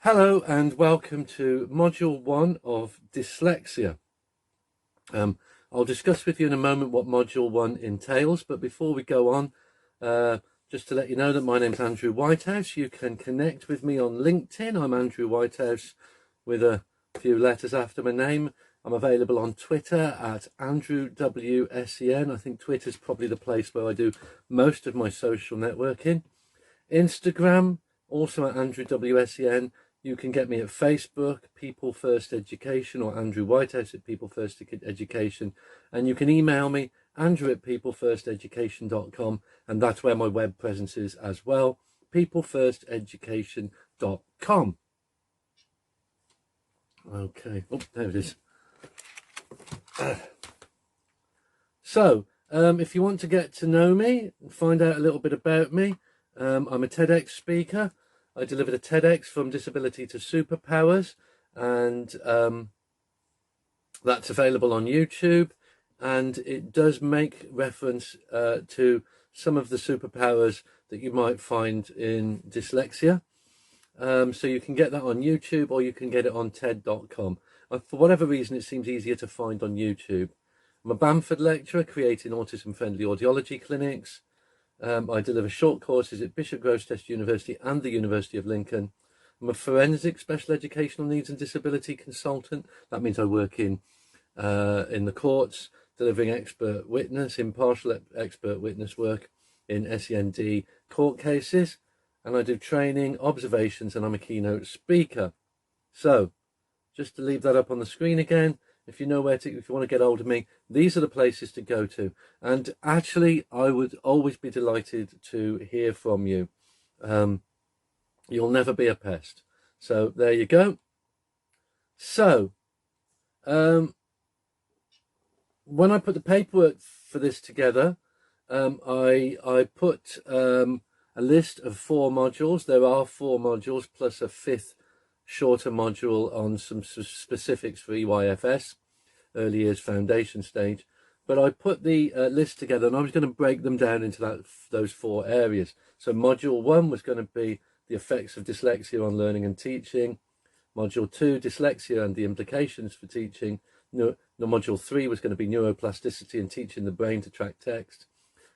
Hello and welcome to Module 1 of Dyslexia. I'll discuss with you in a moment what Module 1 entails, but before we go on, just to let you know that my name's Andrew Whitehouse. You can connect with me on LinkedIn. I'm Andrew Whitehouse with a few letters after my name. I'm available on Twitter at AndrewWSEN. I think Twitter's probably the place where I do most of my social networking. Instagram, also at AndrewWSEN. You can get me at Facebook, People First Education, or Andrew Whitehouse at People First Education. And you can email me, andrew@peoplefirsteducation.com, and that's where my web presence is as well, peoplefirsteducation.com. Okay, oh, there it is. So, if you want to get to know me and find out a little bit about me, I'm a TEDx speaker. I delivered a TEDx from disability to superpowers, and that's available on YouTube, and it does make reference to some of the superpowers that you might find in dyslexia. So you can get that on YouTube, or you can get it on TED.com. For whatever reason, it seems easier to find on YouTube. I'm a Bamford lecturer creating autism-friendly audiology clinics. I deliver short courses at Bishop Grosseteste University and the University of Lincoln. I'm a forensic special educational needs and disability consultant. That means I work in the courts, delivering expert witness, impartial expert witness work in SEND court cases. And I do training, observations, and I'm a keynote speaker. So, just to leave that up on the screen again, if you want to get hold of me, these are the places to go to. And actually, I would always be delighted to hear from you. You'll never be a pest. So there you go. So, when I put the paperwork for this together, I put a list of 4 modules. There are 4 modules plus a 5th shorter module on some specifics for EYFS, early years foundation stage. But I put the list together, and I was going to break them down into those 4 areas. So module 1 was going to be the effects of dyslexia on learning and teaching. Module 2, dyslexia and the implications for teaching. Module 3 was going to be neuroplasticity and teaching the brain to track text.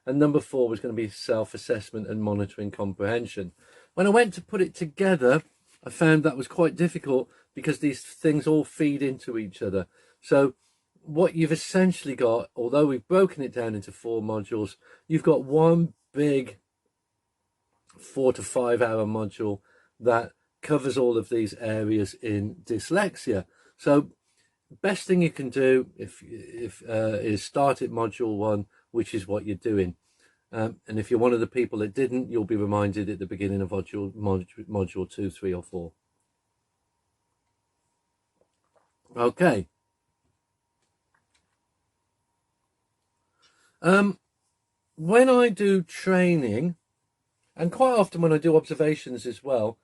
And number 4 was going to be self-assessment and monitoring comprehension. When I went to put it together, I found that was quite difficult because these things all feed into each other. So what you've essentially got, although we've broken it down into 4 modules, you've got one big 4 to 5 hour module that covers all of these areas in dyslexia. So best thing you can do is start at module 1, which is what you're doing. And if you're one of the people that didn't, you'll be reminded at the beginning of module 2, 3, or 4. Okay. When I do training, and quite often when I do observations as well,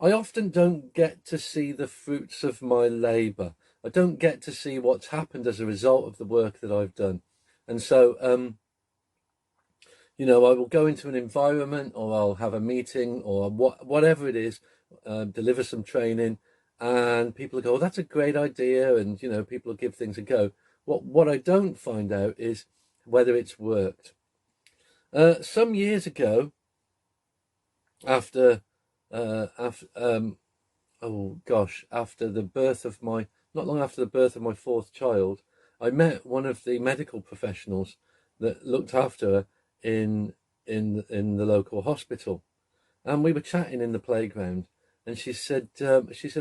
I often don't get to see the fruits of my labour. I don't get to see what's happened as a result of the work that I've done. And so, I will go into an environment, or I'll have a meeting, or whatever it is, deliver some training, and people will go, oh, that's a great idea, and, people will give things a go. What I don't find out is whether it's worked. Some years ago, after the birth of not long after the birth of my 4th child, I met one of the medical professionals that looked after her in the local hospital, and we were chatting in the playground, and she said, actually,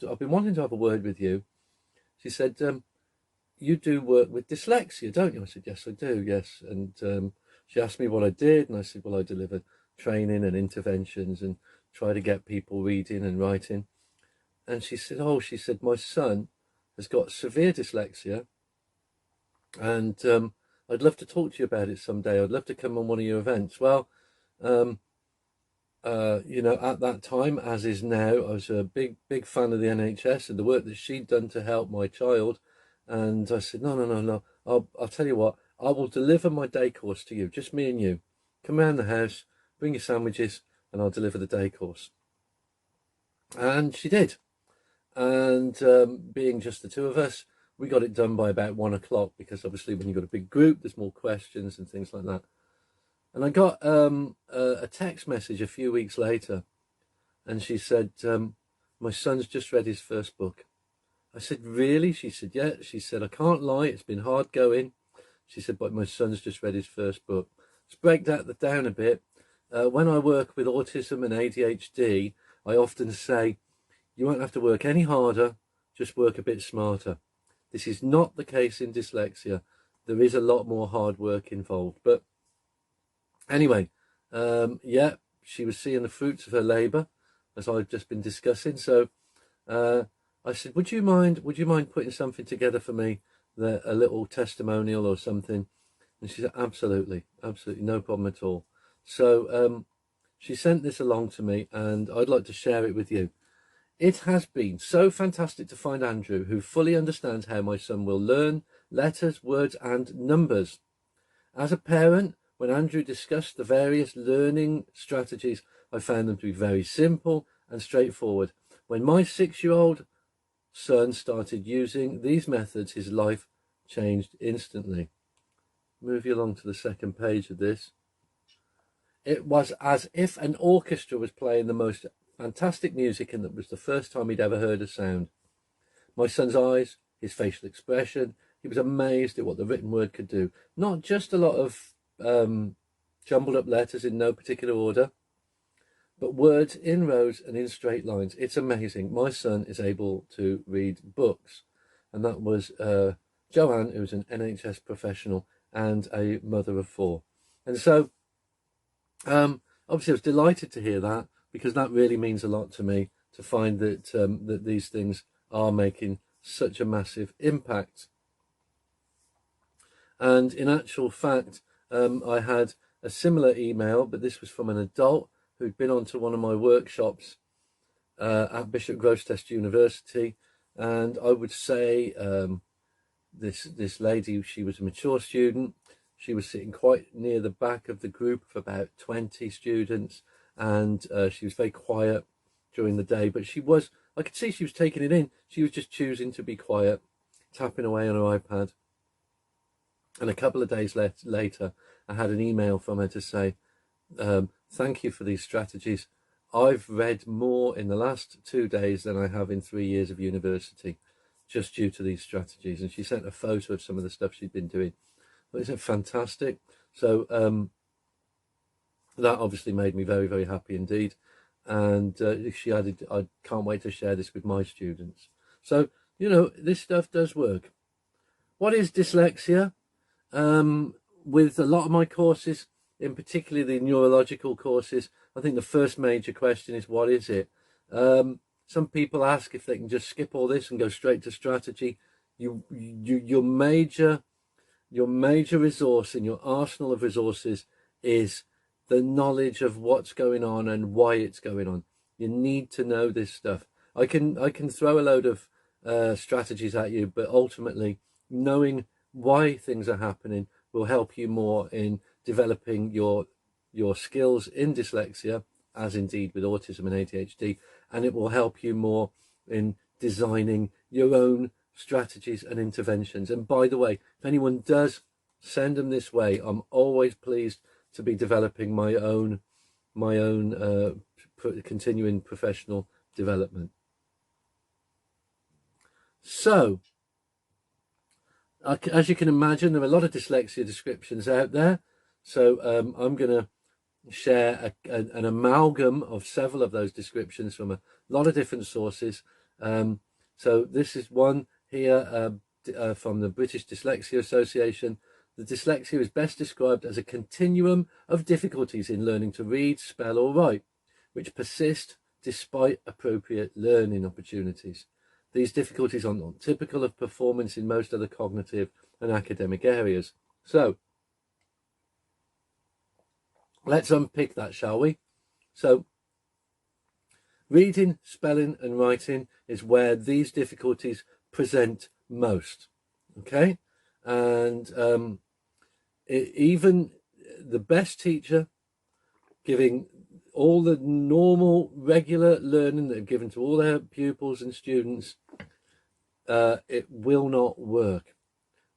I've been wanting to have a word with you. She said, you do work with dyslexia, don't you? I said, yes, I do, yes. And she asked me what I did, and I said, well, I deliver training and interventions and try to get people reading and writing. And she said, my son has got severe dyslexia, and I'd love to talk to you about it someday. I'd love to come on one of your events. Well, at that time, as is now, I was a big fan of the NHS and the work that she'd done to help my child. And I said, no. I'll tell you what, I will deliver my day course to you, just me and you. Come around the house, bring your sandwiches, and I'll deliver the day course. And she did. And being just the two of us, we got it done by about 1 o'clock, because obviously when you've got a big group, there's more questions and things like that. And I got a text message a few weeks later, and she said, my son's just read his first book. I said, really? She said, yeah. She said, I can't lie, it's been hard going. She said, but my son's just read his first book. Let's break that down a bit. When I work with autism and ADHD, I often say, you won't have to work any harder, just work a bit smarter. This is not the case in dyslexia. There is a lot more hard work involved. But anyway, yeah, she was seeing the fruits of her labour, as I've just been discussing. So I said, would you mind putting something together for me, a little testimonial or something? And she said, absolutely, no problem at all. So she sent this along to me, and I'd like to share it with you. It has been so fantastic to find Andrew, who fully understands how my son will learn letters, words, and numbers. As a parent, when Andrew discussed the various learning strategies, I found them to be very simple and straightforward. When my 6-year-old son started using these methods, his life changed instantly. Move you along to the second page of this. It was as if an orchestra was playing the most fantastic music, and that was the first time he'd ever heard a sound. My son's eyes, his facial expression, he was amazed at what the written word could do. Not just a lot of jumbled up letters in no particular order, but words in rows and in straight lines. It's amazing. My son is able to read books. And that was Joanne, who's an NHS professional and a mother of 4. And so, obviously I was delighted to hear that, because that really means a lot to me, to find that that these things are making such a massive impact. And in actual fact, I had a similar email, but this was from an adult who'd been on to one of my workshops at Bishop Grosseteste University. And I would say this lady, she was a mature student. She was sitting quite near the back of the group of about 20 students, and she was very quiet during the day, but I could see she was taking it in. She was just choosing to be quiet, tapping away on her iPad. And a couple of days later, I had an email from her to say, thank you for these strategies. I've read more in the last 2 days than I have in 3 years of university, just due to these strategies. And she sent a photo of some of the stuff she'd been doing. But isn't it fantastic? So that obviously made me very, very happy indeed. And she added, I can't wait to share this with my students. So, this stuff does work. What is dyslexia? With a lot of my courses, in particular the neurological courses, I think the first major question is, what is it? Some people ask if they can just skip all this and go straight to strategy. Your major resource in your arsenal of resources is the knowledge of what's going on and why it's going on. You need to know this stuff. I can throw a load of strategies at you, but ultimately knowing why things are happening will help you more in developing your skills in dyslexia, as indeed with autism and ADHD, and it will help you more in designing your own strategies and interventions. And by the way, if anyone does send them this way, I'm always pleased to be developing my own continuing professional development. So, as you can imagine, there are a lot of dyslexia descriptions out there. So I'm going to share an amalgam of several of those descriptions from a lot of different sources. So this is one here from the British Dyslexia Association. The dyslexia is best described as a continuum of difficulties in learning to read, spell or write, which persist despite appropriate learning opportunities. These difficulties are not typical of performance in most other cognitive and academic areas. So let's unpick that, shall we? So reading, spelling and writing is where these difficulties present most. Okay? And even the best teacher giving all the normal, regular learning that are given to all their pupils and students, it will not work.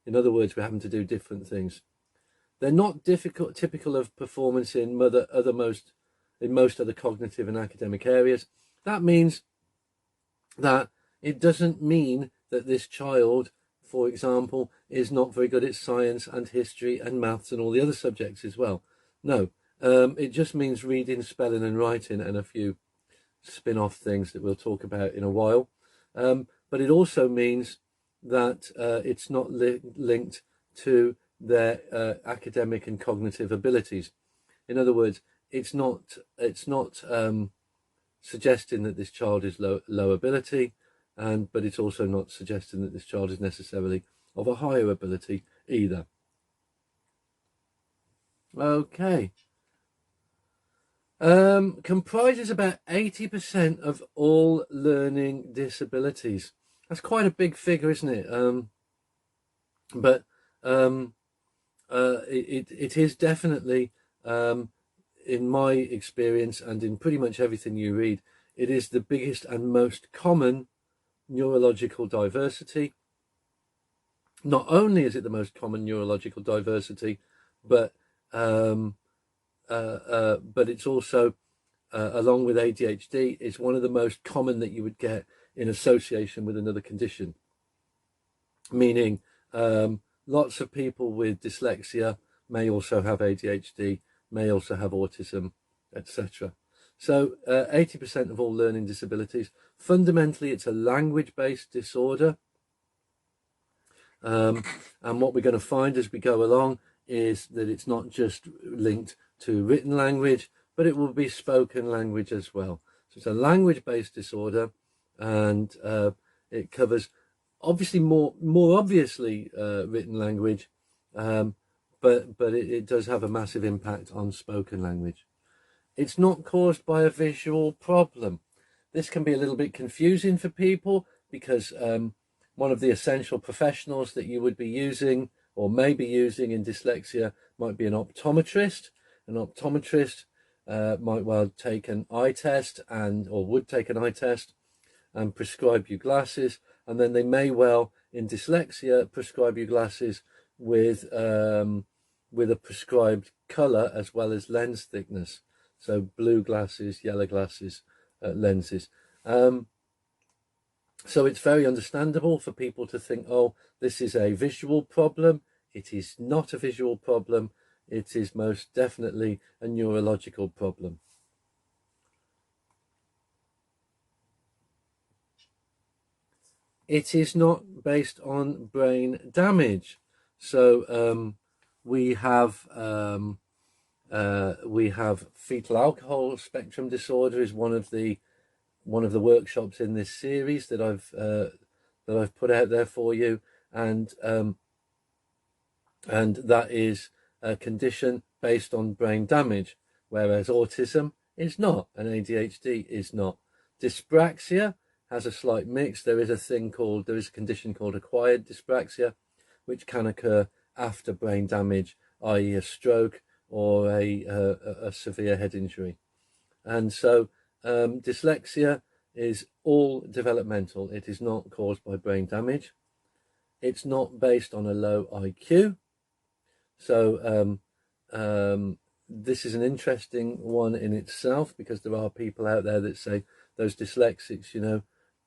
In other words, we're having to do different things. They're not typical of performance in most other cognitive and academic areas. That means that it doesn't mean that this child, for example, is not very good at science and history and maths and all the other subjects as well. No, it just means reading, spelling and writing and a few spin-off things that we'll talk about in a while. But it also means that it's not linked to their academic and cognitive abilities. In other words, it's not suggesting that this child is low ability, but it's also not suggesting that this child is necessarily of a higher ability either. Okay. Comprises about 80% of all learning disabilities. That's quite a big figure, isn't it? But it is definitely, in my experience and in pretty much everything you read, it is the biggest and most common neurological diversity. Not only is it the most common neurological diversity, but it's also, along with ADHD, is one of the most common that you would get in association with another condition. Meaning, lots of people with dyslexia may also have ADHD, may also have autism, etc. So 80% of all learning disabilities, fundamentally it's a language-based disorder. And what we're going to find as we go along is that it's not just linked to written language, but it will be spoken language as well. So it's a language-based disorder, and it covers obviously more obviously written language, but it does have a massive impact on spoken language. It's not caused by a visual problem. This can be a little bit confusing for people because one of the essential professionals that you would be using or may be using in dyslexia might be an optometrist. An optometrist might well take an eye test or would take an eye test and prescribe you glasses, and then they may well, in dyslexia, prescribe you glasses with a prescribed colour as well as lens thickness. So blue glasses, yellow glasses, lenses. So it's very understandable for people to think, oh, this is a visual problem. It is not a visual problem. It is most definitely a neurological problem. It is not based on brain damage. So we have fetal alcohol spectrum disorder is one of the workshops in this series that I've put out there for you, and that is a condition based on brain damage, whereas autism is not, and ADHD is not. Dyspraxia has a slight mix. There is a condition called acquired dyspraxia, which can occur after brain damage, i.e. a stroke or a severe head injury. And so dyslexia is all developmental. It is not caused by brain damage. It's not based on a low IQ. So this is an interesting one in itself, because there are people out there that say those dyslexics,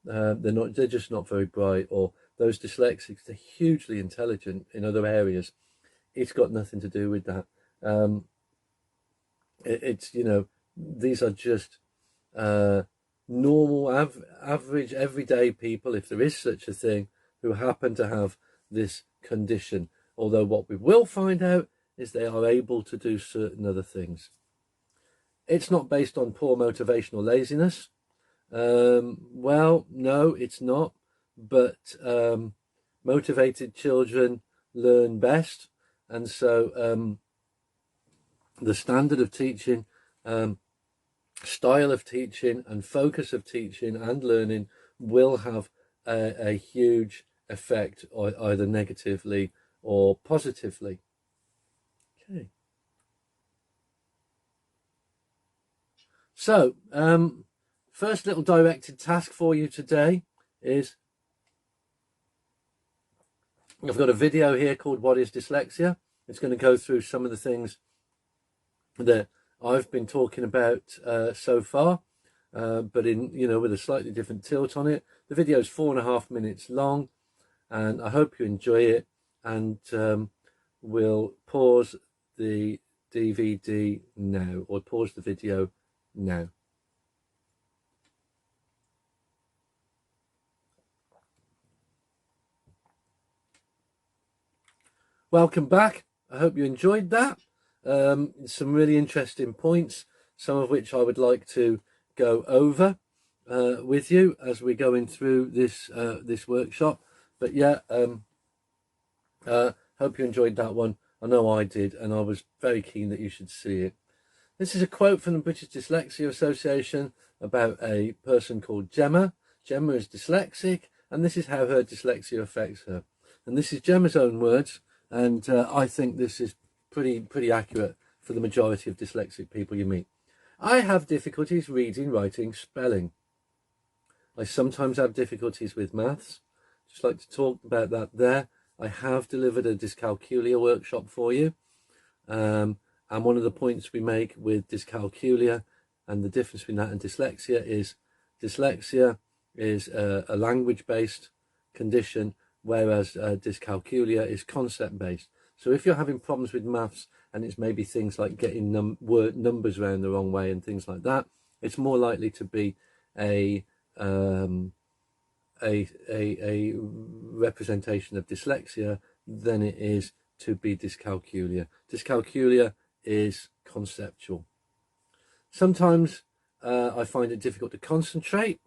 they're just not very bright, or those dyslexics, they're hugely intelligent in other areas. It's got nothing to do with that. These are just normal, average, everyday people, if there is such a thing, who happen to have this condition. Although what we will find out is they are able to do certain other things. It's not based on poor motivational laziness. Well, no, it's not. But motivated children learn best. And so the standard of teaching, style of teaching and focus of teaching and learning will have a huge effect, either negatively or positively. Okay. So, first little directed task for you today is, I've got a video here called What is Dyslexia? It's going to go through some of the things that I've been talking about so far, but in, with a slightly different tilt on it. The video is 4.5 minutes long, and I hope you enjoy it. And we'll pause the DVD now, or pause the video now. Welcome back. I hope you enjoyed that. Some really interesting points, some of which I would like to go over with you as we're going through this this workshop. But yeah, hope you enjoyed that one. I know I did, and I was very keen that you should see it. This is a quote from the British Dyslexia Association about a person called Gemma. Gemma is dyslexic, and this is how her dyslexia affects her. And this is Gemma's own words, and I think this is pretty accurate for the majority of dyslexic people you meet. I have difficulties reading, writing, spelling. I sometimes have difficulties with maths. Just like to talk about that there. I have delivered a dyscalculia workshop for you. And one of the points we make with dyscalculia and the difference between that and dyslexia is a language-based condition, whereas dyscalculia is concept-based. So if you're having problems with maths and it's maybe things like getting numbers around the wrong way and things like that, it's more likely to be a representation of dyslexia than it is to be dyscalculia. Dyscalculia is conceptual. Sometimes I find it difficult to concentrate.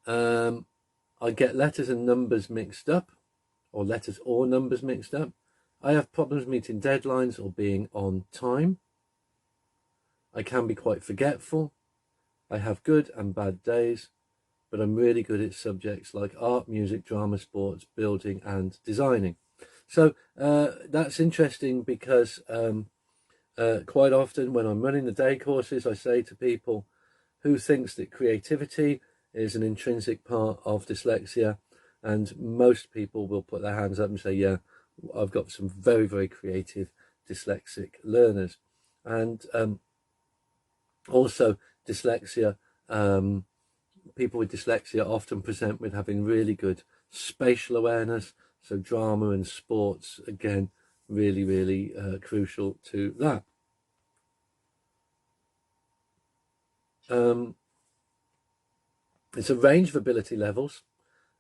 I get letters and numbers mixed up, or letters or numbers mixed up. I have problems meeting deadlines or being on time. I can be quite forgetful. I have good and bad days, but I'm really good at subjects like art, music, drama, sports, building and designing. So that's interesting because quite often when I'm running the day courses, I say to people, who thinks that creativity is an intrinsic part of dyslexia? And most people will put their hands up and say, yeah, I've got some very, very creative dyslexic learners. And also dyslexia, people with dyslexia often present with having really good spatial awareness. So drama and sports, again, really crucial to that. It's a range of ability levels.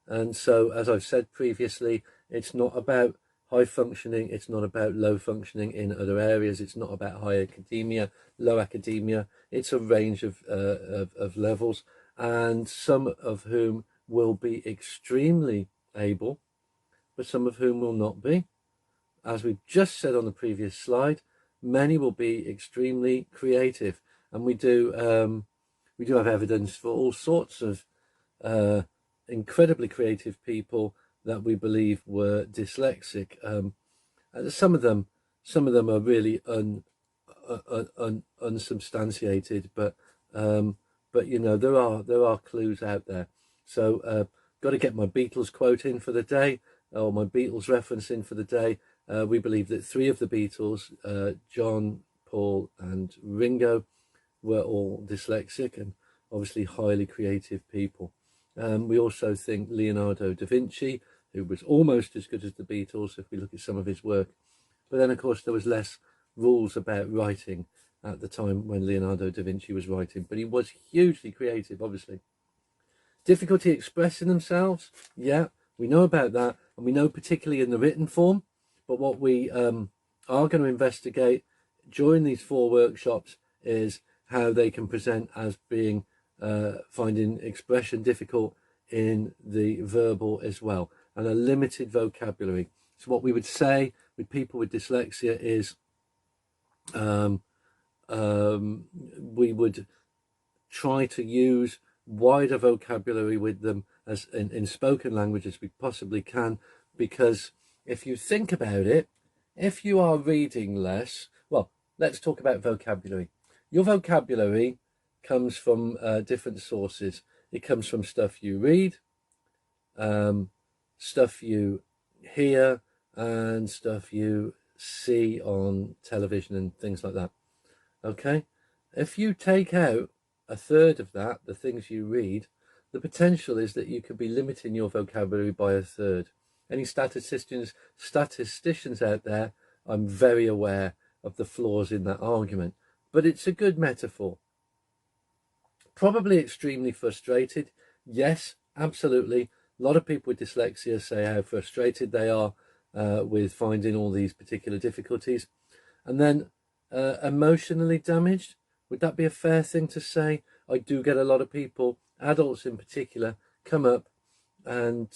And so, as I've said previously, it's not about high functioning, it's not about low functioning in other areas, it's not about high academia, low academia. It's a range of levels, and some of whom will be extremely able, but some of whom will not be. As we just said on the previous slide, many will be extremely creative, and we do have evidence for all sorts of incredibly creative people that we believe were dyslexic. Some of them are really unsubstantiated, but there are clues out there. So got to get my Beatles quote in for the day, or my Beatles reference in for the day. We believe that 3 of the Beatles, John, Paul and Ringo, were all dyslexic and obviously highly creative people. We also think Leonardo da Vinci, who was almost as good as the Beatles if we look at some of his work. But then, of course, there was less rules about writing at the time when Leonardo da Vinci was writing. But he was hugely creative, obviously. Difficulty expressing themselves, yeah, we know about that. And we know particularly in the written form. But what we are going to investigate during these 4 workshops is how they can present as being finding expression difficult in the verbal as well, and a limited vocabulary. So what we would say with people with dyslexia is we would try to use wider vocabulary with them as in spoken language as we possibly can, because if you think about it, if you are reading less, well, let's talk about vocabulary. your vocabulary comes from different sources. It comes from stuff you read, stuff you hear, and stuff you see on television and things like that. Okay, if you take out a third of that, the things you read, the potential is that you could be limiting your vocabulary by a third. Any statisticians out there, I'm very aware of the flaws in that argument, but it's a good metaphor. Probably extremely frustrated. Yes, absolutely. A lot of people with dyslexia say how frustrated they are with finding all these particular difficulties. And then emotionally damaged. Would that be a fair thing to say? I do get a lot of people, adults in particular, come up and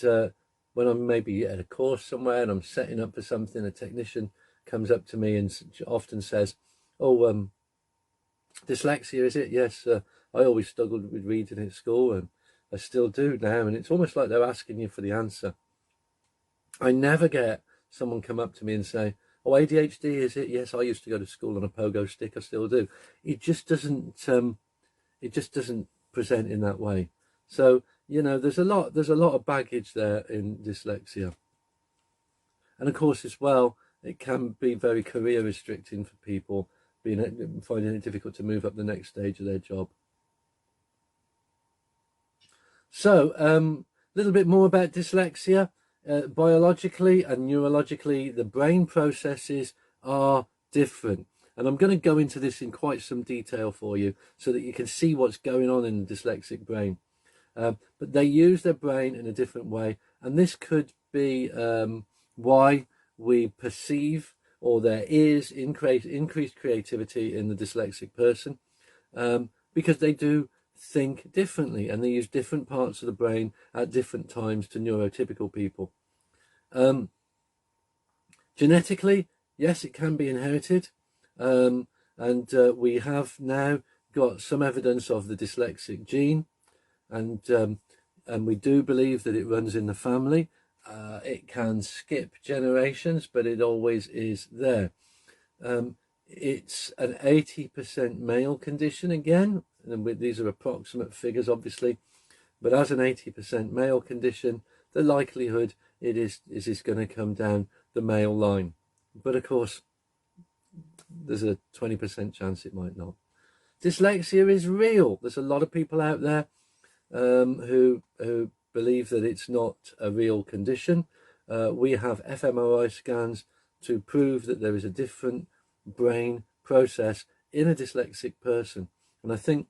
when I'm maybe at a course somewhere and I'm setting up for something, a technician comes up to me and often says, oh, dyslexia, is it? Yes, I always struggled with reading at school and I still do now. And it's almost like they're asking you for the answer. I never get someone come up to me and say, oh, ADHD, is it? Yes, I used to go to school on a pogo stick. I still do. It just doesn't present in that way. So, you know, there's a lot of baggage there in dyslexia. And of course, as well, it can be very career restricting for people, finding it difficult to move up the next stage of their job. So, a little bit more about dyslexia. Biologically and neurologically, the brain processes are different. And I'm going to go into this in quite some detail for you so that you can see what's going on in the dyslexic brain. But they use their brain in a different way. And this could be why we perceive, or there is increased creativity in the dyslexic person, because they do think differently and they use different parts of the brain at different times to neurotypical people. Genetically, yes, it can be inherited, and we have now got some evidence of the dyslexic gene, and we do believe that it runs in the family. It can skip generations, but it always is there. It's an 80% male condition again, and these are approximate figures, obviously, but as an 80% male condition, the likelihood is going to come down the male line. But of course, there's a 20% chance it might not. Dyslexia is real. There's a lot of people out there who believe that it's not a real condition. We have fMRI scans to prove that there is a different brain process in a dyslexic person. And I think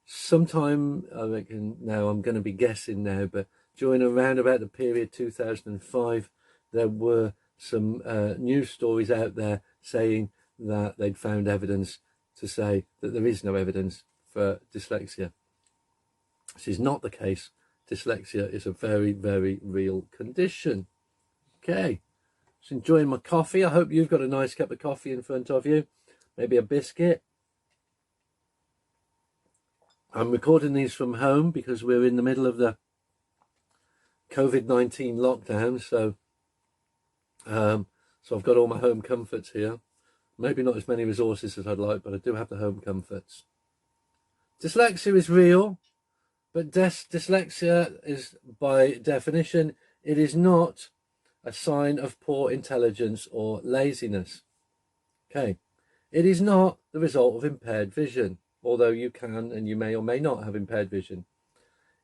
sometime, I reckon now, I'm going to be guessing now, but during around about the period 2005, there were some news stories out there saying that they'd found evidence to say that there is no evidence for dyslexia. This is not the case. Dyslexia is a very, very real condition. Okay, just enjoying my coffee. I hope you've got a nice cup of coffee in front of you, maybe a biscuit. I'm recording these from home because we're in the middle of the COVID-19 lockdown, so I've got all my home comforts here. Maybe not as many resources as I'd like, but I do have the home comforts. Dyslexia is real, but dyslexia is, by definition, it is not a sign of poor intelligence or laziness. Okay, it is not the result of impaired vision, although you can and you may or may not have impaired vision.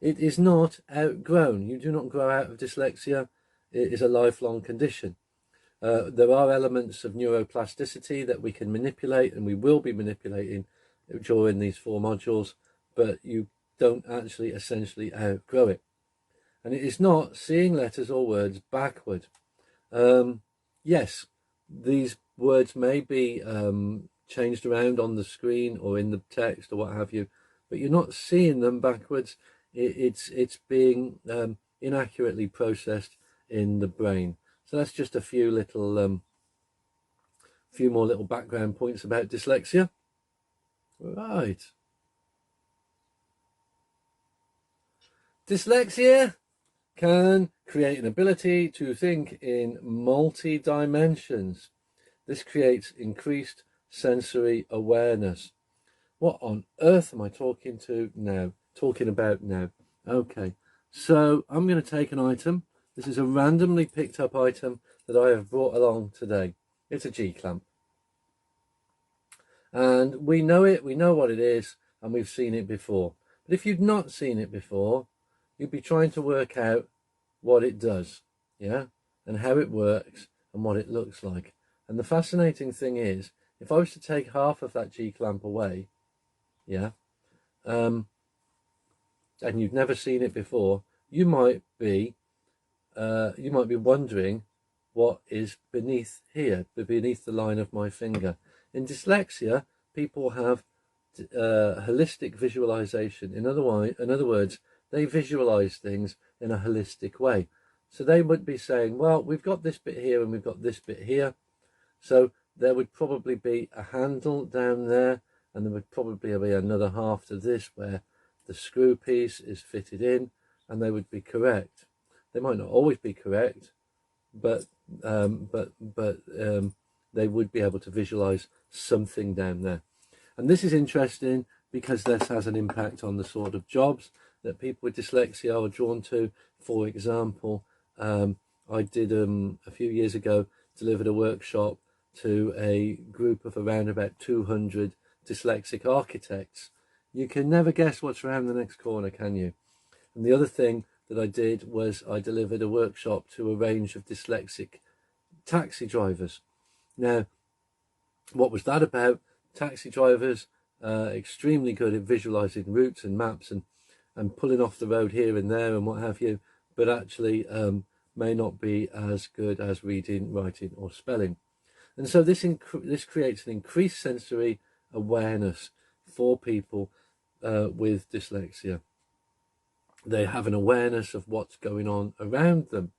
It is not outgrown. You do not grow out of dyslexia. It is a lifelong condition. There are elements of neuroplasticity that we can manipulate, and we will be manipulating during these 4 modules, but you don't actually essentially outgrow it. And it is not seeing letters or words backward. Yes, these words may be changed around on the screen or in the text or what have you, but you're not seeing them backwards. It's being inaccurately processed in the brain. So that's just a few more little background points about dyslexia. Right. Dyslexia can create an ability to think in multi-dimensions. This creates increased sensory awareness. What on earth am I talking about now? Okay, so I'm going to take an item. This is a randomly picked up item that I have brought along today. It's a G-clamp. And we know it, we know what it is, and we've seen it before. But if you've not seen it before, you'd be trying to work out what it does, yeah, and how it works and what it looks like. And the fascinating thing is, if I was to take half of that G-clamp away, yeah, and you've never seen it before, you might be wondering what is beneath here, beneath the line of my finger. In dyslexia, people have holistic visualization. In other words, they visualize things in a holistic way. So they would be saying, well, we've got this bit here and we've got this bit here. So there would probably be a handle down there, and there would probably be another half to this where the screw piece is fitted in, and they would be correct. They might not always be correct, but they would be able to visualize something down there. And this is interesting because this has an impact on the sort of jobs that people with dyslexia are drawn to. For example, I did a few years ago delivered a workshop to a group of around about 200 dyslexic architects. You can never guess what's around the next corner, can you? And the other thing that I did was I delivered a workshop to a range of dyslexic taxi drivers. Now, what was that about? Taxi drivers, extremely good at visualizing routes and maps and pulling off the road here and there and what have you, but actually may not be as good as reading, writing or spelling. And so this creates an increased sensory awareness for people with dyslexia. They have an awareness of what's going on around them.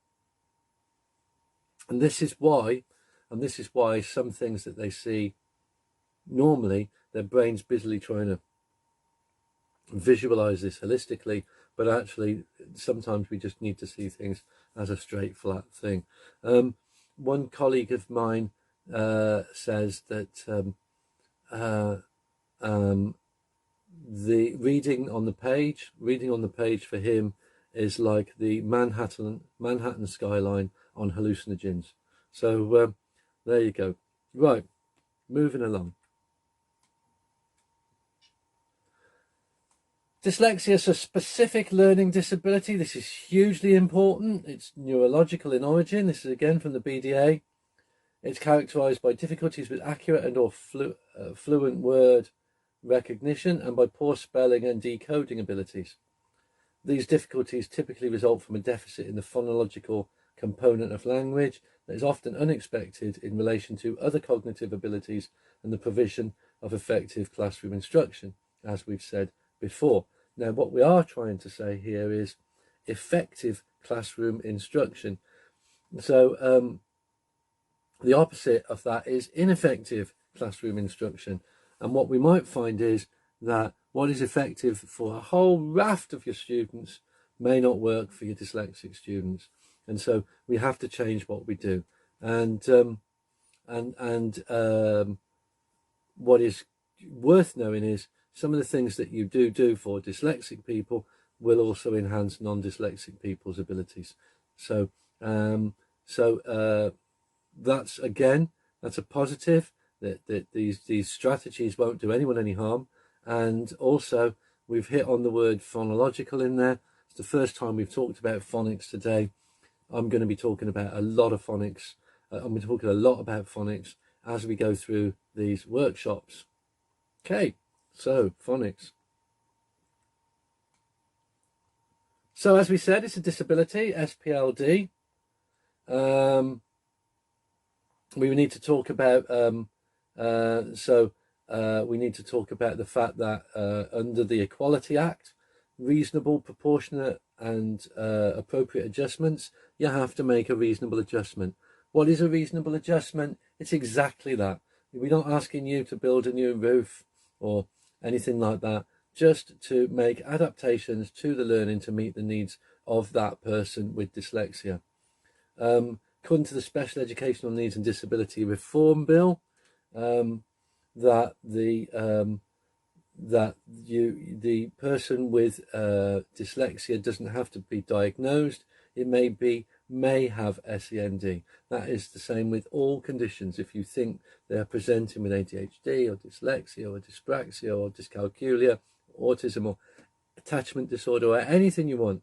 And this is why some things that they see normally, their brain's busily trying to visualize this holistically, but actually sometimes we just need to see things as a straight flat thing. One colleague of mine says that the reading on the page for him is like the Manhattan skyline on hallucinogens. So there you go. Right, moving along. Dyslexia is a specific learning disability. This is hugely important. It's neurological in origin. This is again from the BDA. It's characterized by difficulties with accurate and or fluent word recognition and by poor spelling and decoding abilities. These difficulties typically result from a deficit in the phonological component of language that is often unexpected in relation to other cognitive abilities and the provision of effective classroom instruction, as we've said before. Now, what we are trying to say here is effective classroom instruction. So the opposite of that is ineffective classroom instruction. And what we might find is that what is effective for a whole raft of your students may not work for your dyslexic students. And so we have to change what we do. And what is worth knowing is some of the things that you do for dyslexic people will also enhance non-dyslexic people's abilities. So that's a positive, that these strategies won't do anyone any harm. And also we've hit on the word phonological in there. It's the first time we've talked about phonics today. I'm going to be talking about a lot of phonics. I'm going to be talking a lot about phonics as we go through these workshops. Okay, so phonics. So as we said, it's a disability, SPLD. We need to talk about we need to talk about the fact that under the Equality Act, reasonable, proportionate and appropriate adjustments, you have to make a reasonable adjustment. What is a reasonable adjustment? It's exactly that. We're not asking you to build a new roof or anything like that, just to make adaptations to the learning to meet the needs of that person with dyslexia. According to the Special Educational Needs and Disability Reform Bill, that the that the person with dyslexia doesn't have to be diagnosed. It may have SEND. That is the same with all conditions. If you think they're presenting with ADHD or dyslexia or dyspraxia or dyscalculia, autism or attachment disorder or anything you want,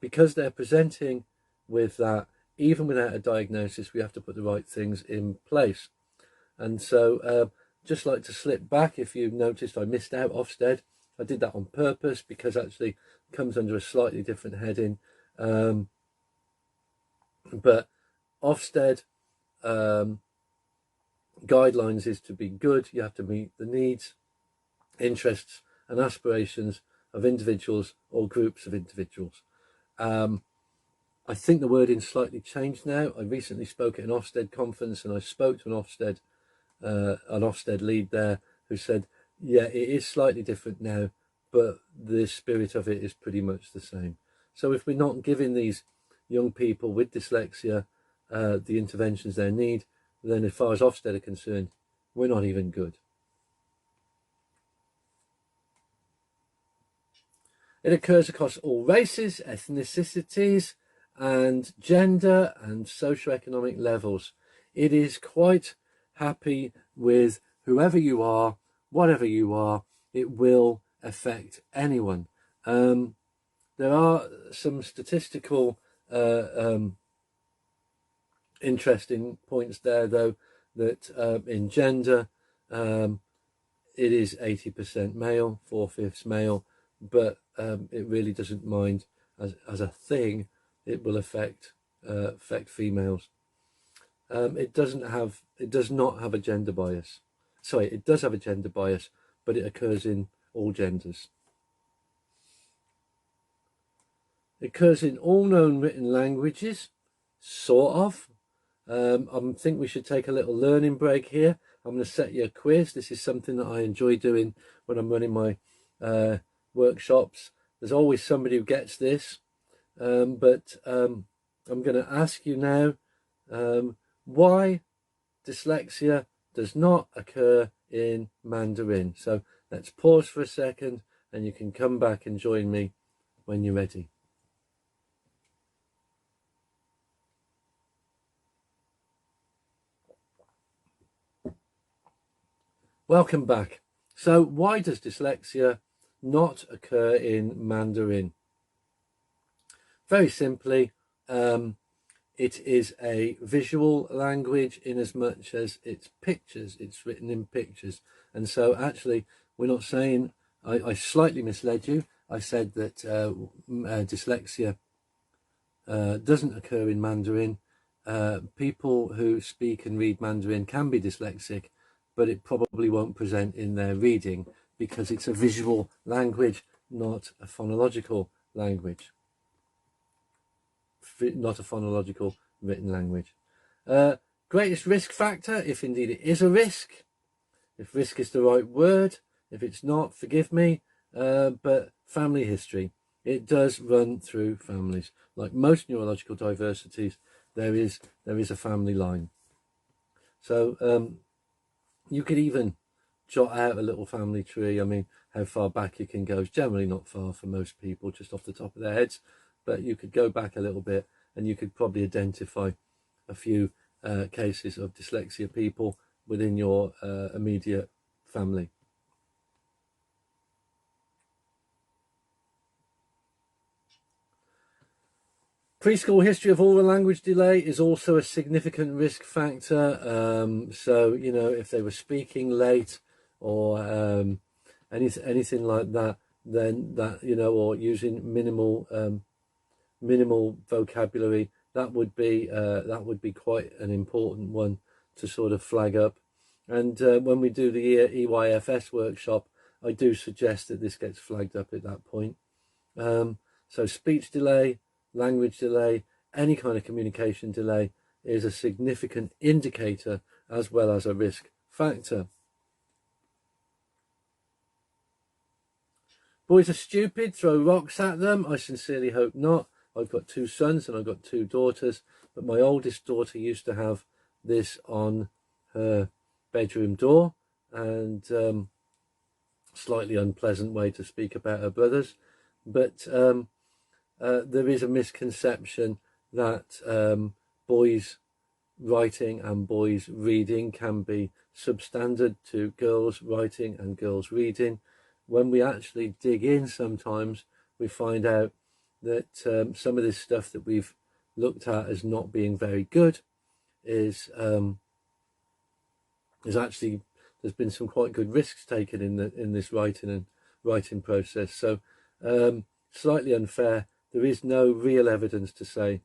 because they're presenting with that, even without a diagnosis, we have to put the right things in place. And so just like to slip back, if you've noticed I missed out Ofsted, I did that on purpose because actually it comes under a slightly different heading. But Ofsted guidelines is to be good. You have to meet the needs, interests and aspirations of individuals or groups of individuals. I think the wording slightly changed now. I recently spoke at an Ofsted conference and I spoke to an Ofsted lead there who said, yeah, it is slightly different now, but the spirit of it is pretty much the same. So if we're not giving these young people with dyslexia the interventions they need, then as far as Ofsted are concerned, we're not even good. It occurs across all races, ethnicities, and gender and socioeconomic levels. It is quite happy with whoever you are, whatever you are. It will affect anyone. There are some statistical interesting points there, though, that in gender it is 80% male, 4/5 male, but it really doesn't mind as a thing. It will affect females. It does not have a gender bias. Sorry, it does have a gender bias, but it occurs in all genders. It occurs in all known written languages, sort of. I think we should take a little learning break here. I'm going to set you a quiz. This is something that I enjoy doing when I'm running my workshops. There's always somebody who gets this, but I'm going to ask you now why dyslexia does not occur in Mandarin. So let's pause for a second and you can come back and join me when you're ready. Welcome back. So why does dyslexia not occur in Mandarin? Very simply, it is a visual language in as much as it's pictures, it's written in pictures. And so actually, we're not saying, I slightly misled you. I said that dyslexia doesn't occur in Mandarin. People who speak and read Mandarin can be dyslexic, but it probably won't present in their reading because it's a visual language, not a phonological language. Not a phonological written language. Greatest risk factor, if indeed it is a risk, if risk is the right word. If it's not, forgive me, but family history. It does run through families. Like most neurological diversities, there is a family line. So you could even jot out a little family tree. I mean, how far back you can go is generally not far for most people, just off the top of their heads. But you could go back a little bit and you could probably identify a few cases of dyslexia people within your immediate family. Preschool history of oral language delay is also a significant risk factor. So, you know, if they were speaking late or anything like that, then that, you know, or using minimal vocabulary, that would be quite an important one to sort of flag up. And when we do the EYFS workshop, I do suggest that this gets flagged up at that point. So speech delay, language delay, any kind of communication delay is a significant indicator as well as a risk factor. Boys are stupid, throw rocks at them. I sincerely hope not. I've got 2 sons and I've got 2 daughters, but my oldest daughter used to have this on her bedroom door, and slightly unpleasant way to speak about her brothers. But there is a misconception that boys writing and boys reading can be substandard to girls writing and girls reading. When we actually dig in, sometimes we find out that some of this stuff that we've looked at as not being very good is actually, there's been some quite good risks taken in this writing process. So slightly unfair. There is no real evidence to say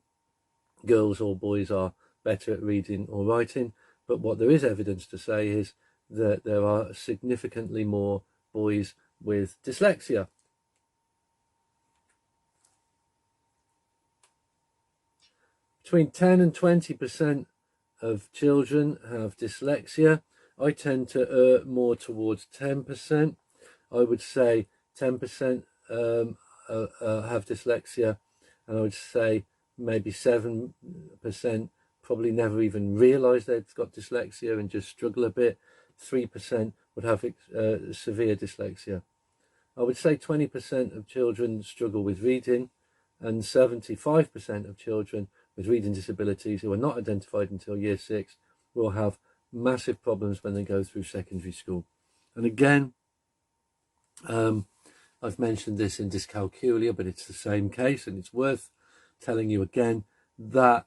girls or boys are better at reading or writing, but what there is evidence to say is that there are significantly more boys with dyslexia. Between 10 and 20% of children have dyslexia. I tend to err more towards 10%. I would say 10% have dyslexia, and I would say maybe 7% probably never even realise they've got dyslexia and just struggle a bit. 3% would have severe dyslexia. I would say 20% of children struggle with reading, and 75% of children with reading disabilities who are not identified until year 6 will have massive problems when they go through secondary school. And again, I've mentioned this in dyscalculia, but it's the same case, and it's worth telling you again that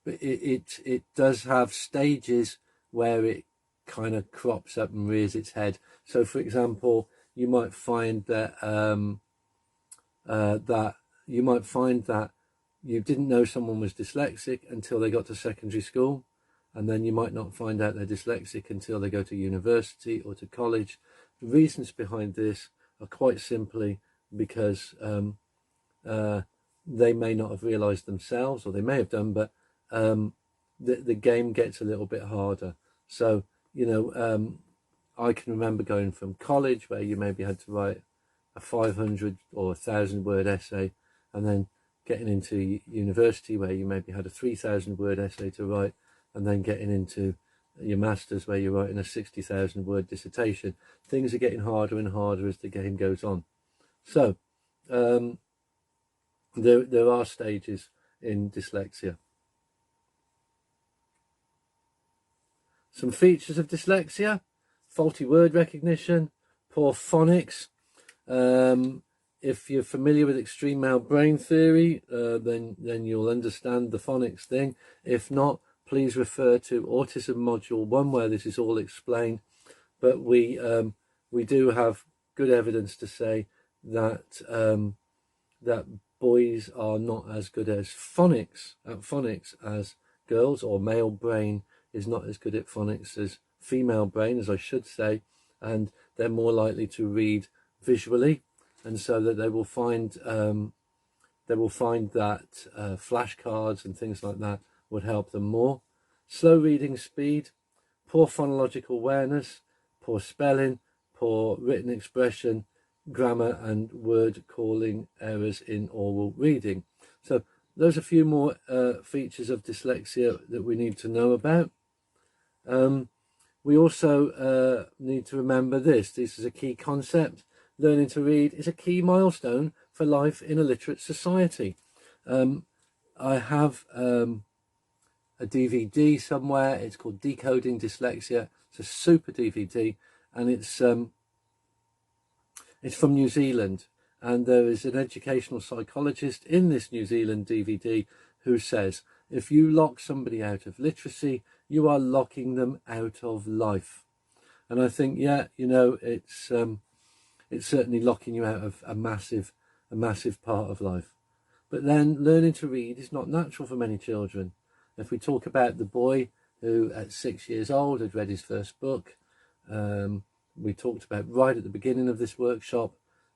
it does have stages where it kind of crops up and rears its head. So, for example, you might find that you didn't know someone was dyslexic until they got to secondary school, and then you might not find out they're dyslexic until they go to university or to college. The reasons behind this are quite simply because they may not have realised themselves, or they may have done, but the game gets a little bit harder. So, I can remember going from college where you maybe had to write a 500 or 1,000 word essay, and then getting into university where you maybe had a 3,000 word essay to write, and then getting into your master's where you're writing a 60,000 word dissertation. Things are getting harder and harder as the game goes on. So there are stages in dyslexia. Some features of dyslexia: faulty word recognition, poor phonics. If you're familiar with extreme male brain theory, then you'll understand the phonics thing. If not, please refer to Autism Module 1, where this is all explained. But we do have good evidence to say that that boys are not as good as phonics as girls, or male brain is not as good at phonics as female brain, as I should say, and they're more likely to read visually, and so that they will find that flashcards and things like that would help them more. Slow reading speed, poor phonological awareness, poor spelling, poor written expression, grammar and word calling errors in oral reading. So those are a few more features of dyslexia that we need to know about. We also need to remember this is a key concept. Learning to read is a key milestone for life in a literate society. I have a DVD somewhere. It's called Decoding Dyslexia. It's a super DVD, and it's from New Zealand. And there is an educational psychologist in this New Zealand DVD who says, if you lock somebody out of literacy, you are locking them out of life. And I think, yeah, it's certainly locking you out of a massive part of life. But then learning to read is not natural for many children. If we talk about the boy who at 6 years old had read his first book, we talked about right at the beginning of this workshop,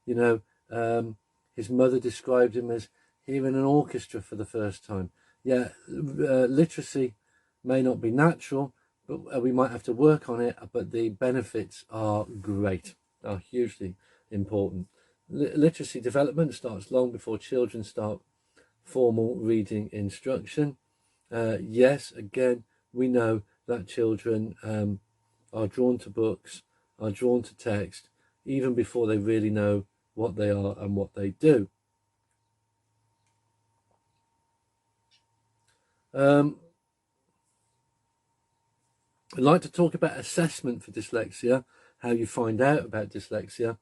his mother described him as hearing an orchestra for the first time. Yeah, literacy may not be natural, but we might have to work on it, but the benefits are great, are hugely important. Literacy development starts long before children start formal reading instruction. Yes, again, we know that children are drawn to books, are drawn to text even before they really know what they are and what they do. I'd like to talk about assessment for dyslexia, how you find out about dyslexia.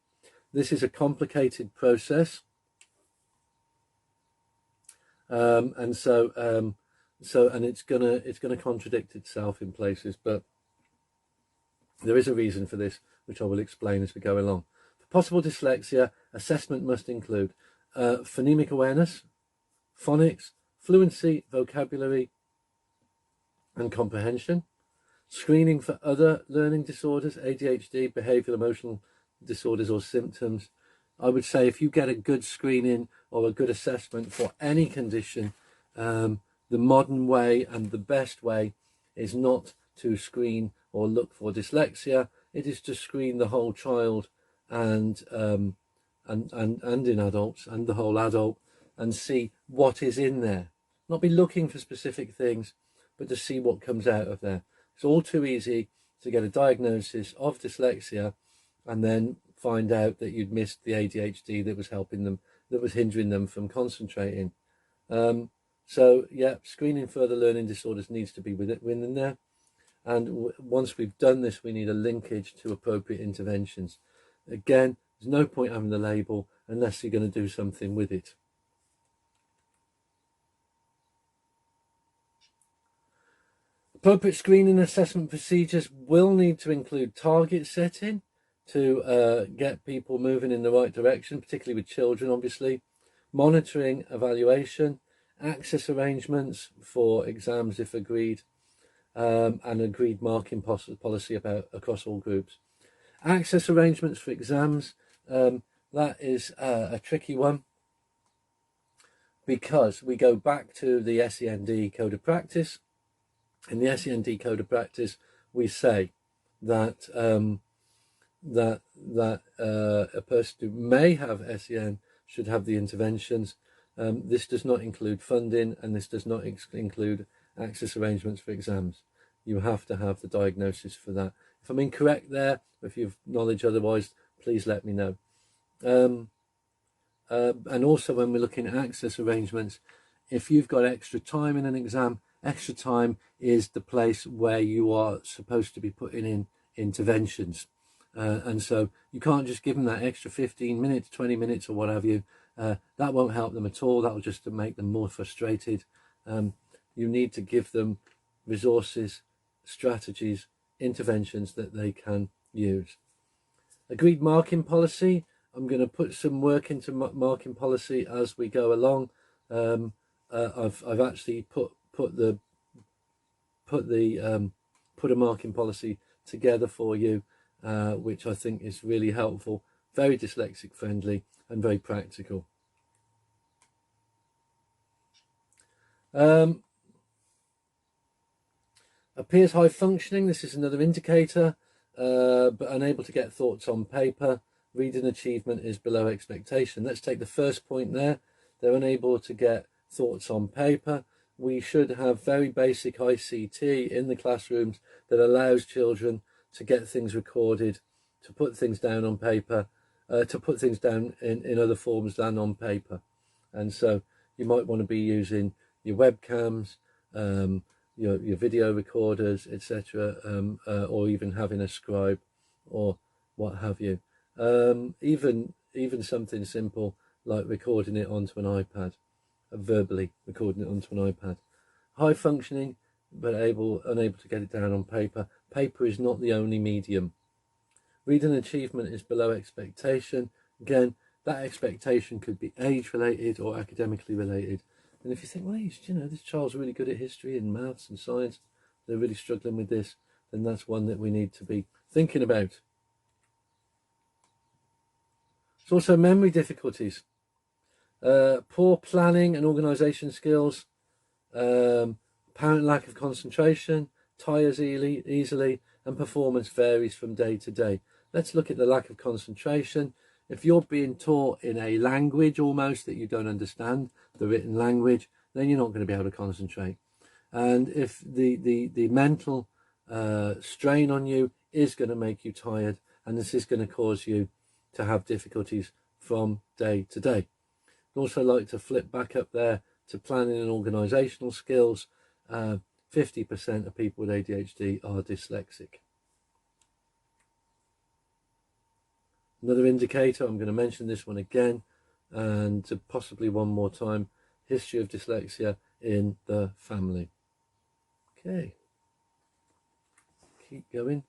This is a complicated process, and it's gonna contradict itself in places, but there is a reason for this, which I will explain as we go along. For possible dyslexia, assessment must include phonemic awareness, phonics, fluency, vocabulary, and comprehension. Screening for other learning disorders, ADHD, behavioural emotional disorders or symptoms. I would say if you get a good screening or a good assessment for any condition, the modern way and the best way is not to screen or look for dyslexia. It is to screen the whole child and in adults and the whole adult and see what is in there. Not be looking for specific things, but to see what comes out of there. It's all too easy to get a diagnosis of dyslexia and then find out that you'd missed the ADHD that was helping them, that was hindering them from concentrating. So yeah, screening further learning disorders needs to be within there. And once we've done this, we need a linkage to appropriate interventions. Again, there's no point having the label unless you're going to do something with it. Appropriate screening assessment procedures will need to include target setting to get people moving in the right direction, particularly with children, obviously, monitoring, evaluation, access arrangements for exams if agreed, and agreed marking policy across all groups. Access arrangements for exams, that is a tricky one because we go back to the SEND Code of Practice. In the SEND Code of Practice, we say that a person who may have SEN should have the interventions. This does not include funding, and this does not include access arrangements for exams. You have to have the diagnosis for that. If I'm incorrect there, if you've knowledge otherwise, please let me know. And also when we're looking at access arrangements, if you've got extra time in an exam, extra time is the place where you are supposed to be putting in interventions. And so you can't just give them that extra 15 minutes, 20 minutes or what have you. That won't help them at all. That will just make them more frustrated. You need to give them resources, strategies, interventions that they can use. Agreed marking policy. I'm going to put some work into marking policy as we go along. I've actually put a marking policy together for you, which I think is really helpful, very dyslexic friendly and very practical. Appears high functioning. This is another indicator, but unable to get thoughts on paper. Reading achievement is below expectation. Let's take the first point there. They're unable to get thoughts on paper. We should have very basic ICT in the classrooms that allows children to get things recorded, to put things down on paper, to put things down in other forms than on paper. And so you might want to be using your webcams, your video recorders, etc., or even having a scribe or what have you. Even something simple like recording it onto an iPad, verbally recording it onto an iPad. High functioning, but unable to get it down on paper. Paper is not the only medium. Reading achievement is below expectation. Again, that expectation could be age related or academically related. And if you think, well, this child's really good at history and maths and science, they're really struggling with this, then that's one that we need to be thinking about. There's also memory difficulties, poor planning and organisation skills, apparent lack of concentration, tires easily, and performance varies from day to day. Let's look at the lack of concentration. If you're being taught in a language almost that you don't understand, the written language, then you're not going to be able to concentrate. And if the mental strain on you is going to make you tired, and this is going to cause you to have difficulties from day to day. I'd also like to flip back up there to planning and organisational skills. 50% of people with ADHD are dyslexic. Another indicator, I'm going to mention this one again, and possibly one more time, history of dyslexia in the family. Okay, keep going.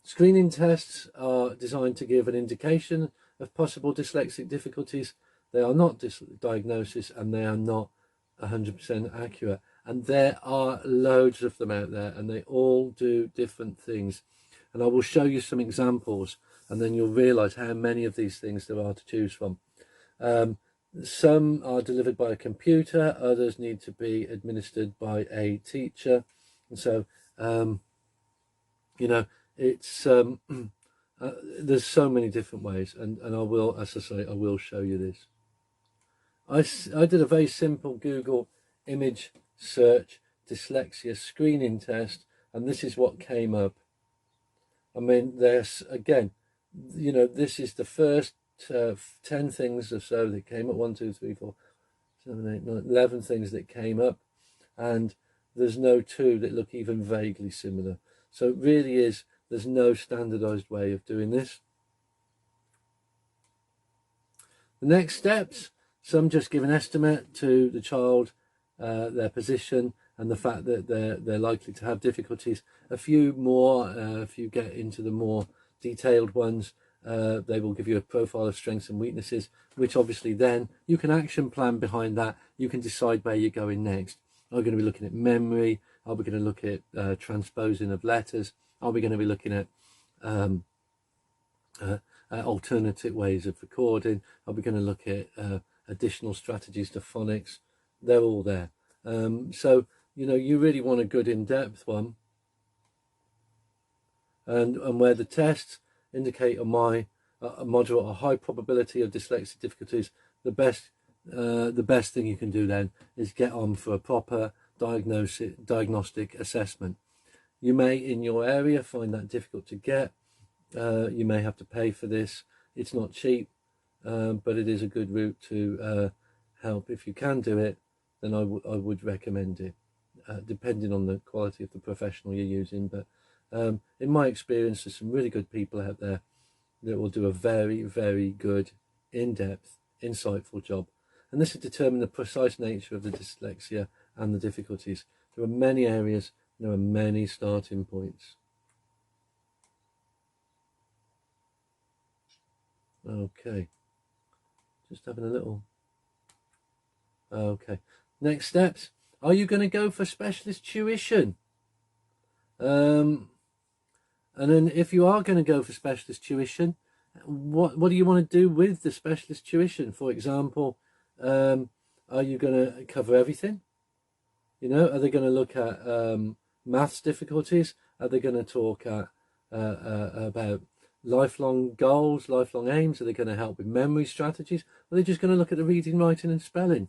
Screening tests are designed to give an indication of possible dyslexic difficulties. They are not diagnosis, and they are not 100% accurate. And there are loads of them out there, and they all do different things. And I will show you some examples, and then you'll realise how many of these things there are to choose from. Some are delivered by a computer, others need to be administered by a teacher. And so, you know, it's there's so many different ways, and I will, as I say, I will show you this. I did a very simple Google image search, dyslexia screening test, and this is what came up. I mean, there's, again, you know, this is the first 10 things or so that came up. 1, 2, 3, 4, 7, 8, 9, 11 things that came up, and there's no 2 that look even vaguely similar. So it really is, there's no standardized way of doing this. The next steps, some just give an estimate to the child, their position, and the fact that they're likely to have difficulties. A few more, if you get into the more detailed ones, they will give you a profile of strengths and weaknesses, which obviously then you can action plan behind that. You can decide where you're going next. Are we going to be looking at memory? Are we going to look at transposing of letters? Are we going to be looking at alternative ways of recording? Are we going to look at additional strategies to phonics? They're all there. So, you know, you really want a good in-depth one. And where the tests indicate a moderate or high probability of dyslexic difficulties, the best thing you can do then is get on for a proper diagnostic assessment. You may, in your area, find that difficult to get. You may have to pay for this. It's not cheap, but it is a good route to help. If you can do it, then I would recommend it, depending on the quality of the professional you're using. But in my experience, there's some really good people out there that will do a very, very good, in-depth, insightful job. And this will determine the precise nature of the dyslexia and the difficulties. There are many areas, there are many starting points. Okay, just having a little. Okay, next steps. Are you going to go for specialist tuition? And then if you are going to go for specialist tuition, what do you want to do with the specialist tuition? For example, are you going to cover everything? You know, are they going to look at maths difficulties? Are they going to talk about lifelong goals, lifelong aims? Are they going to help with memory strategies? Are they just going to look at the reading, writing and spelling?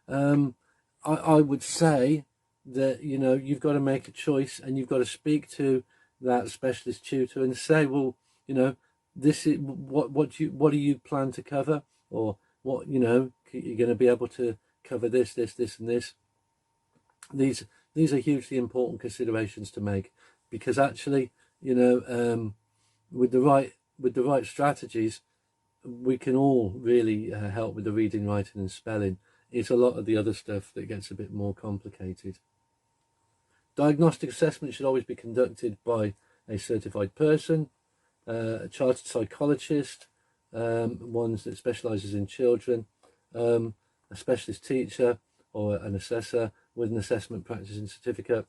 I would say that, you know, you've got to make a choice, and you've got to speak to that specialist tutor and say, well, you know, this is what do you plan to cover, or what, you know, you're going to be able to cover this and this. These are hugely important considerations to make, because actually, you know, with the right strategies, we can all really help with the reading, writing and spelling. It's a lot of the other stuff that gets a bit more complicated. Diagnostic assessment should always be conducted by a certified person, a chartered psychologist, one that specialises in children, a specialist teacher or an assessor with an assessment practicing certificate,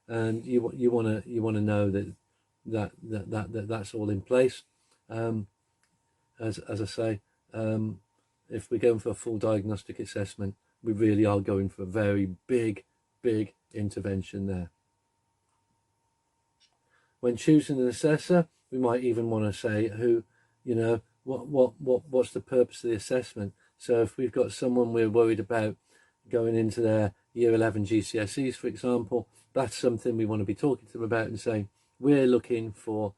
and you want to know that's all in place. As I say, if we're going for a full diagnostic assessment, we really are going for a very big intervention there. When choosing an assessor, we might even want to say who, you know, what's the purpose of the assessment. So if we've got someone we're worried about going into their year 11 GCSEs, for example, that's something we want to be talking to them about and saying, we're looking for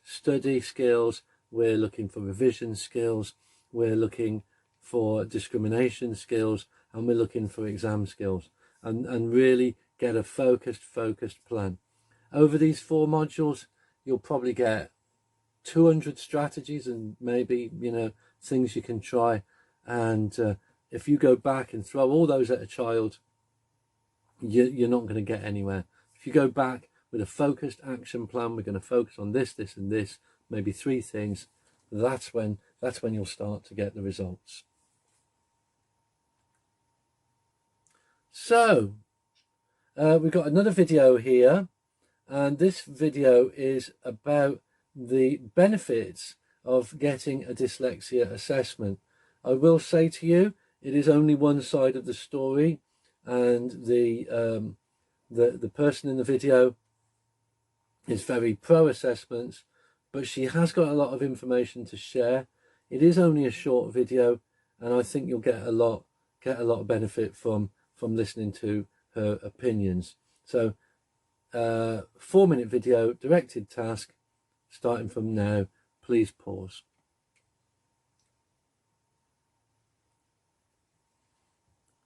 study skills, we're looking for revision skills, we're looking for discrimination skills, and we're looking for exam skills, and really get a focused plan. Over these 4 modules, you'll probably get 200 strategies and maybe, things you can try. And if you go back and throw all those at a child, you're not going to get anywhere. If you go back with a focused action plan, we're going to focus on this, this, and this, maybe 3 things. That's when you'll start to get the results. So we've got another video here, and this video is about the benefits of getting a dyslexia assessment. I will say to you, it is only one side of the story, and the person in the video is very pro assessments, but she has got a lot of information to share. It is only a short video, and I think you'll get a lot of benefit from listening to her opinions. So 4-minute video, directed task, starting from now. Please pause.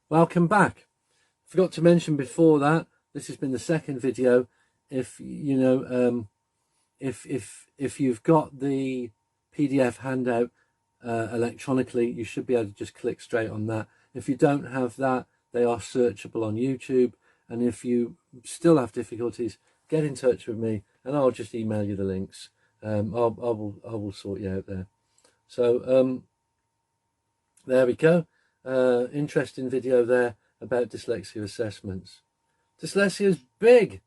Welcome back. Forgot to mention before that, this has been the second video. If if you've got the PDF handout electronically, you should be able to just click straight on that. If you don't have that, they are searchable on YouTube. And if you still have difficulties, get in touch with me and I'll just email you the links. I will sort you out there. So there we go. Interesting video there about dyslexia assessments. Dyslexia is big,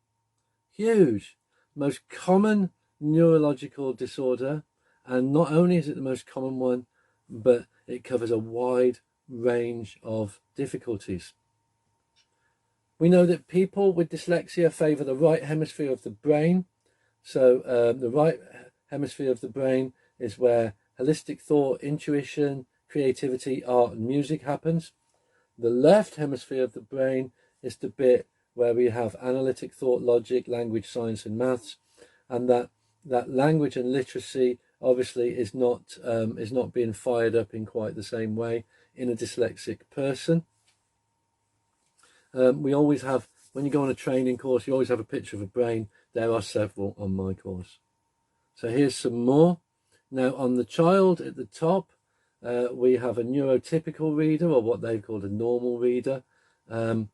huge, most common neurological disorder, and not only is it the most common one, but it covers a wide range of difficulties. We know that people with dyslexia favour the right hemisphere of the brain. So the right hemisphere of the brain is where holistic thought, intuition, creativity, art and music happens. The left hemisphere of the brain is the bit where we have analytic thought, logic, language, science and maths, and that language and literacy obviously is not being fired up in quite the same way in a dyslexic person. We always have, when you go on a training course, you always have a picture of a brain. There are several on my course. So here's some more. Now on the child at the top, we have a neurotypical reader, or what they've called a normal reader. You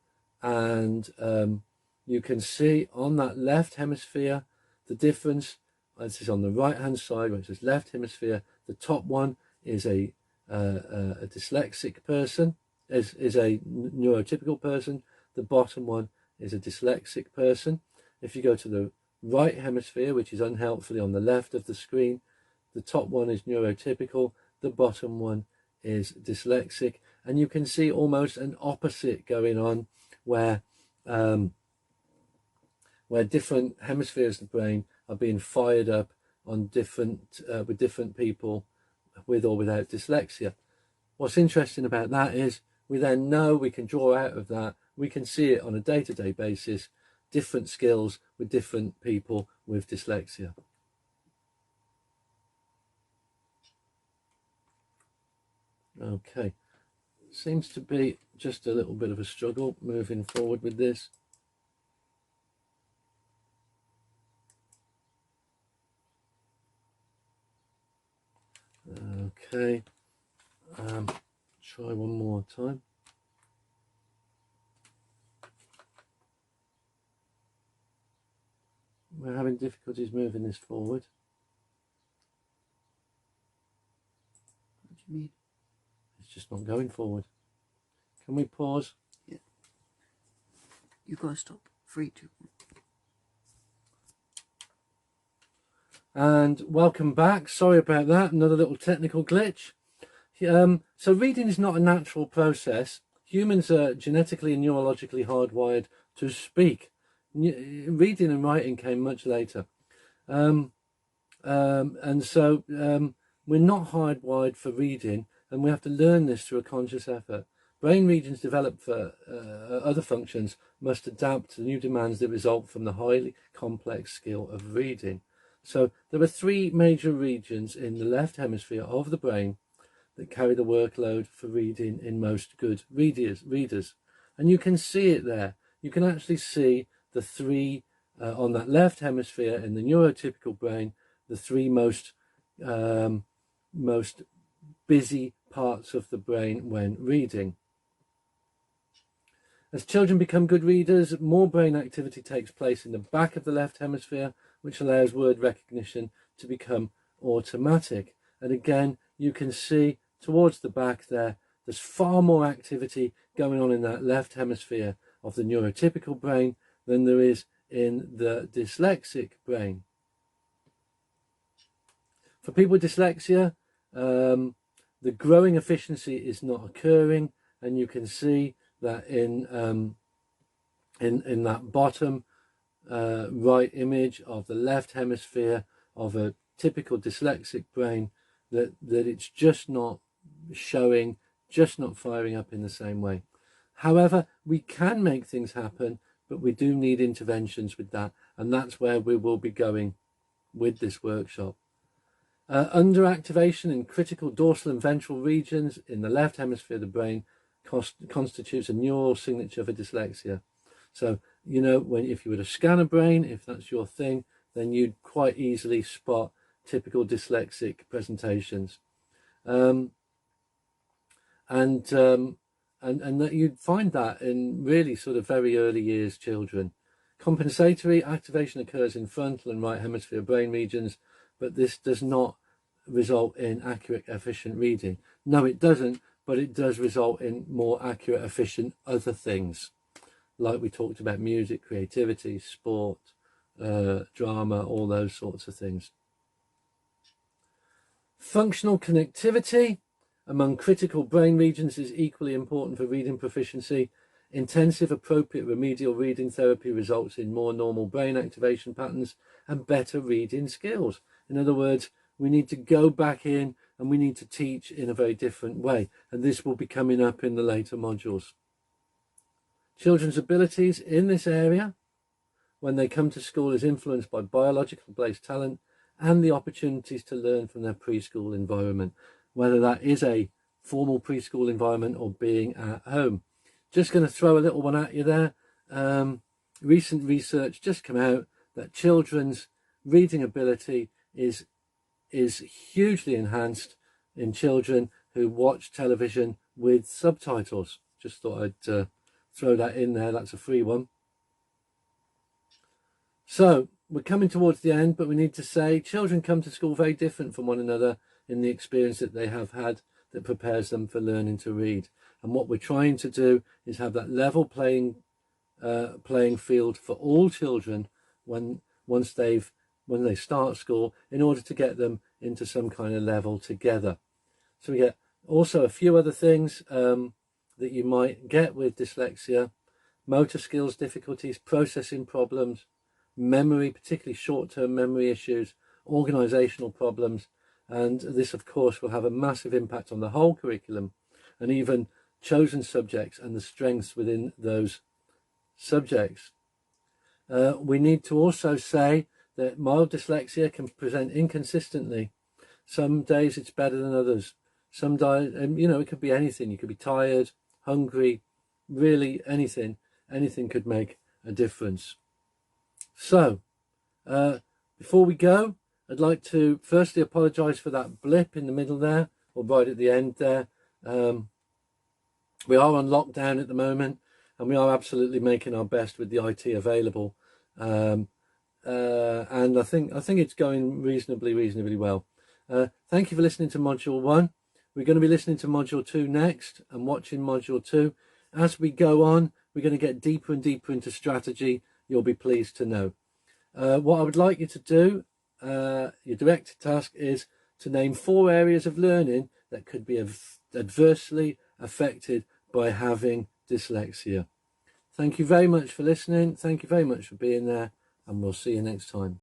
can see on that left hemisphere the difference. This is on the right hand side where it says left hemisphere. The top one is a dyslexic person, is a neurotypical person. The bottom one is a dyslexic person. If you go to the right hemisphere, which is unhelpfully on the left of the screen, the top one is neurotypical, the bottom one is dyslexic, and you can see almost an opposite going on where different hemispheres of the brain are being fired up on different with different people with or without dyslexia. What's interesting about that is we then know, we can draw out of that, we can see it on a day-to-day basis, different skills with different people with dyslexia. Okay, seems to be just a little bit of a struggle moving forward with this. Okay, try one more time. We're having difficulties moving this forward. What do you mean? It's just not going forward. Can we pause? Yeah. You gotta stop. 3, 2, 1. And welcome back. Sorry about that. Another little technical glitch. So reading is not a natural process. Humans are genetically and neurologically hardwired to speak. Reading and writing came much later. And so we're not hardwired for reading, and we have to learn this through a conscious effort. Brain regions developed for other functions must adapt to new demands that result from the highly complex skill of reading. So there are three major regions in the left hemisphere of the brain that carry the workload for reading in most good readers. And you can see it there. You can actually see the three on that left hemisphere in the neurotypical brain, the three most busy parts of the brain when reading. As children become good readers, more brain activity takes place in the back of the left hemisphere, which allows word recognition to become automatic. And again, you can see towards the back there's far more activity going on in that left hemisphere of the neurotypical brain than there is in the dyslexic brain. For people with dyslexia, the growing efficiency is not occurring, and you can see that in that bottom right image of the left hemisphere of a typical dyslexic brain, that it's just not showing, just not firing up in the same way. However, we can make things happen, but we do need interventions with that, and that's where we will be going with this workshop. Underactivation in critical dorsal and ventral regions in the left hemisphere of the brain constitutes a neural signature for dyslexia. So, you know, if you were to scan a brain, if that's your thing, then you'd quite easily spot typical dyslexic presentations. And that you'd find that in really sort of very early years children. Compensatory activation occurs in frontal and right hemisphere brain regions, but this does not result in accurate, efficient reading. No, it doesn't, but it does result in more accurate, efficient other things, like we talked about: music, creativity, sport, drama, all those sorts of things. Functional connectivity among critical brain regions is equally important for reading proficiency. Intensive, appropriate remedial reading therapy results in more normal brain activation patterns and better reading skills. In other words, we need to go back in and we need to teach in a very different way. And this will be coming up in the later modules. Children's abilities in this area when they come to school is influenced by biological based talent and the opportunities to learn from their preschool environment, whether that is a formal preschool environment or being at home. Just going to throw a little one at you there. Recent research just come out that children's reading ability is hugely enhanced in children who watch television with subtitles. Just thought I'd throw that in there. That's a free one. So we're coming towards the end, but we need to say children come to school very different from one another in the experience that they have had that prepares them for learning to read. And what we're trying to do is have that level playing field for all children when they start school, in order to get them into some kind of level together. So we get also a few other things that you might get with dyslexia: motor skills difficulties, processing problems, memory, particularly short-term memory issues, organizational problems, and this of course will have a massive impact on the whole curriculum and even chosen subjects and the strengths within those subjects. We need to also say that mild dyslexia can present inconsistently. Some days it's better than others. Some days, you know, it could be anything. You could be tired, hungry, really anything. Anything could make a difference. So, before we go, I'd like to firstly apologise for that blip in the middle there, or right at the end there. We are on lockdown at the moment, and we are absolutely making our best with the IT available. And I think it's going reasonably well. Thank you for listening to Module 1. We're going to be listening to Module 2 next and watching Module 2. As we go on, we're going to get deeper and deeper into strategy, you'll be pleased to know. What I would like you to do, your directed task, is to name 4 areas of learning that could be adversely affected by having dyslexia. Thank you very much for listening. Thank you very much for being there, and we'll see you next time.